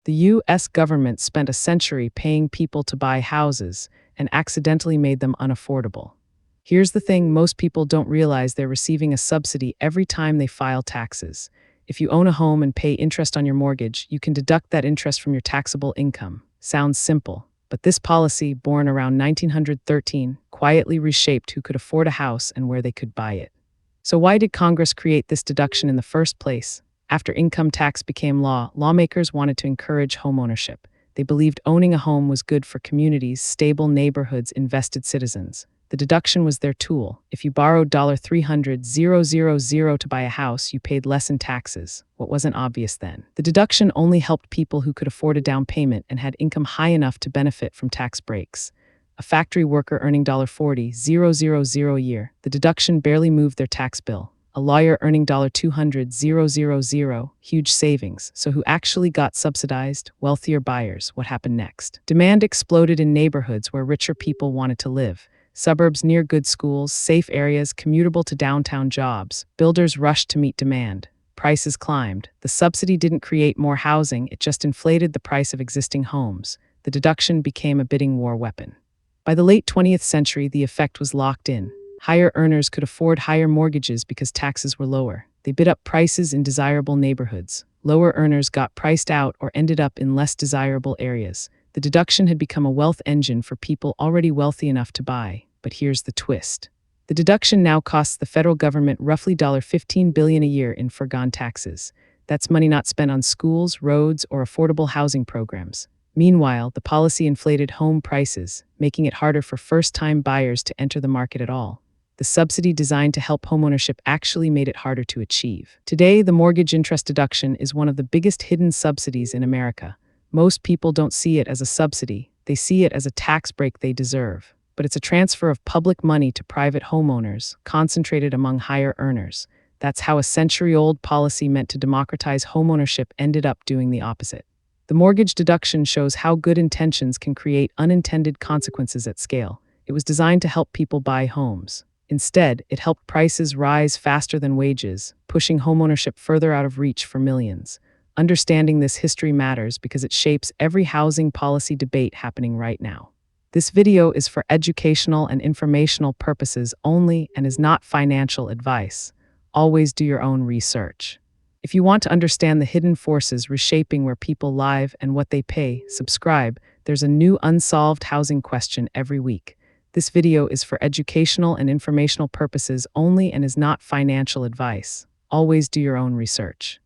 The U.S. government spent a century paying people to buy houses and accidentally made them unaffordable. Here's the thing: most people don't realize they're receiving a subsidy every time they file taxes. If you own a home and pay interest on your mortgage, you can deduct that interest from your taxable income. Sounds simple, but this policy, born around 1913, quietly reshaped who could afford a house and where they could buy it. So why did Congress create this deduction in the first place? After income tax became law, lawmakers wanted to encourage homeownership. They believed owning a home was good for communities, stable neighborhoods, invested citizens. The deduction was their tool. If you borrowed $300,000 to buy a house, you paid less in taxes. What wasn't obvious then? The deduction only helped people who could afford a down payment and had income high enough to benefit from tax breaks. A factory worker earning $40,000 a year, the deduction barely moved their tax bill. A lawyer earning $200,000, huge savings. So who actually got subsidized? Wealthier buyers. What happened next? Demand exploded in neighborhoods where richer people wanted to live. Suburbs near good schools, safe areas, commutable to downtown jobs. Builders rushed to meet demand. Prices climbed. The subsidy didn't create more housing, it just inflated the price of existing homes. The deduction became a bidding war weapon. By the late 20th century, the effect was locked in. Higher earners could afford higher mortgages because taxes were lower. They bid up prices in desirable neighborhoods. Lower earners got priced out or ended up in less desirable areas. The deduction had become a wealth engine for people already wealthy enough to buy. But here's the twist. The deduction now costs the federal government roughly $15 billion a year in foregone taxes. That's money not spent on schools, roads, or affordable housing programs. Meanwhile, the policy inflated home prices, making it harder for first-time buyers to enter the market at all. The subsidy designed to help homeownership actually made it harder to achieve. Today, the mortgage interest deduction is one of the biggest hidden subsidies in America. Most people don't see it as a subsidy, they see it as a tax break they deserve. But it's a transfer of public money to private homeowners, concentrated among higher earners. That's how a century-old policy meant to democratize homeownership ended up doing the opposite. The mortgage deduction shows how good intentions can create unintended consequences at scale. It was designed to help people buy homes. Instead, it helped prices rise faster than wages, pushing homeownership further out of reach for millions. Understanding this history matters because it shapes every housing policy debate happening right now. This video is for educational and informational purposes only and is not financial advice. Always do your own research. If you want to understand the hidden forces reshaping where people live and what they pay, subscribe. There's a new unsolved housing question every week. This video is for educational and informational purposes only and is not financial advice. Always do your own research.